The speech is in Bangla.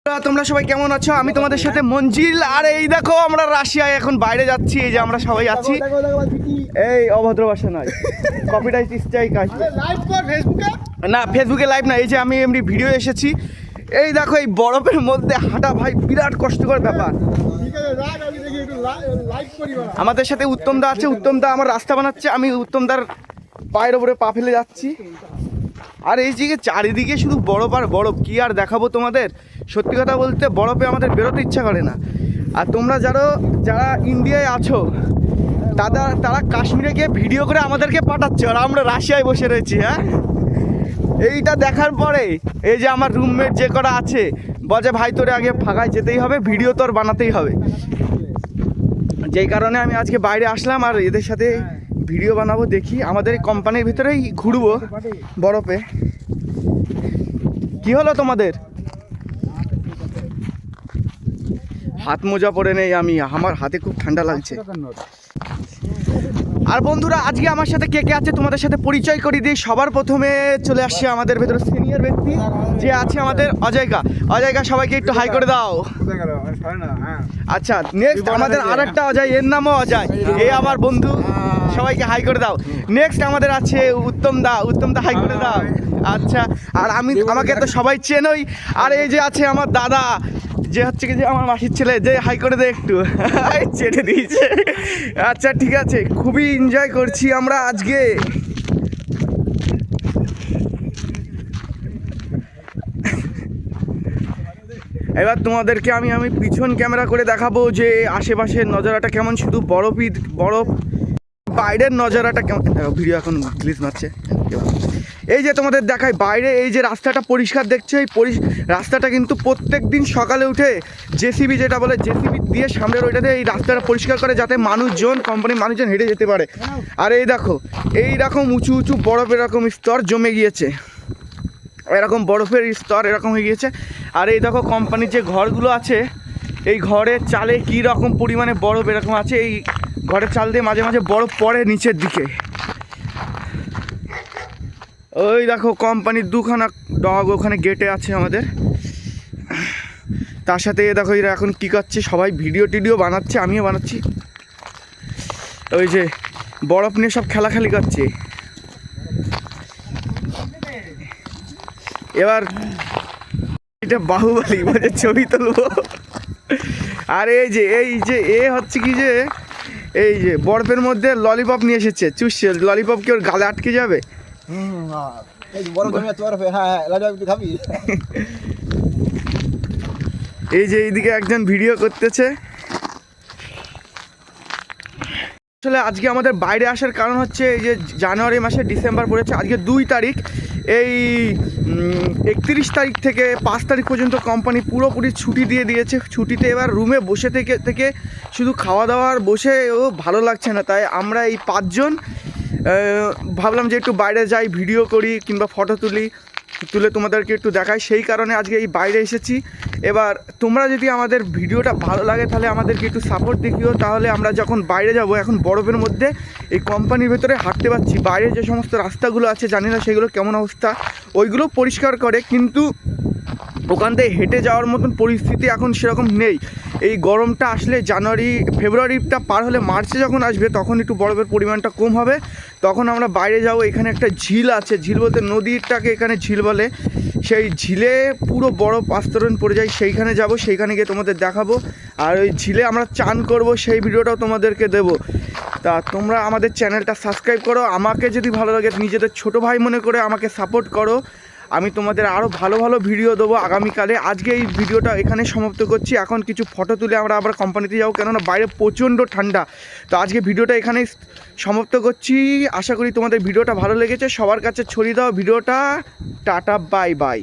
তোমরা সবাই কেমন আছো? আমি তোমাদের সাথে মঞ্জিল। আর এই দেখো আমরা রাশিয়ায় এখন বাইরে যাচ্ছি। এই যে আমরা সবাই আছি। এই অভদ্র ভাষা নয়, কপিরাইট স্ট্রাইক আসবে। না, ফেসবুকে লাইভ না, এই যে আমি এমনি ভিডিও এসেছি। এই দেখো এই বরফের মধ্যে হাঁটা ভাই বিরাট কষ্টকর ব্যাপার। আমাদের সাথে উত্তমদা আছে। উত্তমদা আমার রাস্তা বানাচ্ছে, আমি উত্তমদার পায়ের ওপরে পা ফেলে যাচ্ছি। আর এই যে চারিদিকে শুধু বরফ আর বরফ, কি আর দেখাবো তোমাদের। সত্যি কথা বলতে বরফে আমাদের বেরোতে ইচ্ছা করে না। আর তোমরা যারা ইন্ডিয়ায় আছো তারা কাশ্মীরে গিয়ে ভিডিও করে আমাদেরকে পাঠাচ্ছে, আর আমরা রাশিয়ায় বসে রয়েছি। হ্যাঁ, এইটা দেখার পরে এই যে আমার রুমমেট যে করা আছে বলে, ভাই তোরে আগে ফাঁকায় যেতেই হবে, ভিডিও তোর বানাতেই হবে। যেই কারণে আমি আজকে বাইরে আসলাম আর এদের সাথে ভিডিও বানাবো। দেখি আমাদের কোম্পানির ভিতরেই ঘুরবো বরফে। কি হলো তোমাদের? হাত মোজা পরে নেই আমি, আমার হাতে খুব ঠান্ডা লাগছে। আর বন্ধুরা, আজকে আমার সাথে কে কে আছে তোমাদের সাথে পরিচয় করিয়ে দিই। সবার প্রথমে চলে আসছে আমাদের ভেতরে সিনিয়র ব্যক্তি যে আছে আমাদের অজয়কা। অজয়কা, সবাইকে একটু হাই করে দাও। আচ্ছা, নেক্সট আমাদের আরেকটা অজয়, এর নামও অজয়, এ আমার বন্ধু। সবাইকে হাই করে দাও। নেক্সট আমাদের আছে উত্তমদা। উত্তমদা, হাই করে দাও। আচ্ছা, আর আমাকে তো সবাই চেনই। আর এই যে আছে আমার দাদা, যে হচ্ছে কি যে আমার মাসির ছেলে, যে হাই করে দে একটু। চেটে দিয়েছে। আচ্ছা ঠিক আছে, খুবই এনজয় করছি আমরা আজকে। এবার তোমাদেরকে আমি পিছন ক্যামেরা করে দেখাবো যে আশেপাশের নজারাটা কেমন। শুধু বরফ, বাইরের নজারাটা কেমন। ভিডিও এখন গ্লিচ মারছে। এই যে তোমাদের দেখায় বাইরে এই যে রাস্তাটা পরিষ্কার দেখছো, এই রাস্তাটা কিন্তু প্রত্যেক দিন সকালে উঠে জেসিবি, যেটা বলে জেসিবি দিয়ে সামনের ওইটাতে এই রাস্তাটা পরিষ্কার করে, যাতে কোম্পানির মানুষজন হেঁটে যেতে পারে। আর এই দেখো এইরকম উঁচু উঁচু বরফ এরকম স্তর জমে গিয়েছে, এরকম বরফের স্তর এরকম হয়ে গিয়েছে। আর এই দেখো কোম্পানির যে ঘরগুলো আছে, এই ঘরের চালে কী রকম পরিমাণে বরফ এরকম আছে। এই ঘরের চাল দিয়ে মাঝে মাঝে বরফ পড়ে নিচের দিকে। ওই দেখো কোম্পানির দুখানা ডগ ওখানে গেটে আছে আমাদের। তার সাথে দেখো এরা এখন কী করছে, সবাই ভিডিও বানাচ্ছে, আমিও বানাচ্ছি। ওই যে বরফ নিয়ে সব খেলাখালি করছে। এবার এটা বাহুবলী বলে ছবি তুলবো। আর এই যে এ হচ্ছে কি যে এই যে বরফের মধ্যে ললিপপ নিয়ে এসেছে, চুষছে। ললিপপ কি ওর গালে আটকে যাবে? এই যে এইদিকে একজন ভিডিও করতেছে। আসলে আজকে আমাদের বাইরে আসার কারণ হচ্ছে এই যে জানুয়ারি মাসে ডিসেম্বর পড়েছে, আজকে 2 তারিখ। এই 31 তারিখ থেকে 5 তারিখ পর্যন্ত কোম্পানি পুরোপুরি ছুটি দিয়ে দিয়েছে। ছুটিতে এবার রুমে বসে থেকে শুধু খাওয়া দাওয়ার বসেও ভালো লাগছে না, তাই আমরা এই 5 জন ভাবলাম যে একটু বাইরে যাই, ভিডিও করি কিংবা ফটো তুলে তোমাদেরকে একটু দেখাই। সেই কারণে আজকে এই বাইরে এসেছি। এবার তোমরা যদি আমাদের ভিডিওটা ভালো লাগে তাহলে আমাদেরকে একটু সাপোর্ট দেখিও। তাহলে আমরা যখন বাইরে যাব, এখন বরফের মধ্যে এই কোম্পানির ভেতরে হাঁটতে পারছি। বাইরে যে সমস্ত রাস্তাগুলো আছে জানি না সেগুলো কেমন অবস্থা, ওইগুলো পরিষ্কার করে, কিন্তু ওখান থেকে হেঁটে যাওয়ার মতন পরিস্থিতি এখন সেরকম নেই। এই গরমটা আসলে ফেব্রুয়ারিটা পার হলে মার্চে যখন আসবে, তখন একটু বরফের পরিমাণটা কম হবে, তখন আমরা বাইরে যাব। এখানে একটা ঝিল আছে, ঝিল বলতে নদীটাকে এখানে ঝিল বলে। সেই ঝিলে পুরো বরফ আস্তরণ পড়ে যায়, সেইখানে যাব, সেইখানে গিয়ে তোমাদের দেখাবো। আর ওই ঝিলে আমরা চান করব, সেই ভিডিওটাও তোমাদেরকে দেবো। তা তোমরা আমাদের চ্যানেলটা সাবস্ক্রাইব করো। আমাকে যদি ভালো লাগে নিজেদের ছোটো ভাই মনে করে আমাকে সাপোর্ট করো। আমি তোমাদের আরও ভালো ভালো ভিডিও দেবো আগামীকালে। আজকে এই ভিডিওটা এখানে সমাপ্ত করছি। এখন কিছু ফটো তুলে আমরা আবার কোম্পানিতে যাবো, কেননা বাইরে প্রচণ্ড ঠান্ডা। তো আজকে ভিডিওটা এখানেই সমাপ্ত করছি। আশা করি তোমাদের ভিডিওটা ভালো লেগেছে। সবার কাছে ছড়িয়ে দাও ভিডিওটা। Tata, bye bye.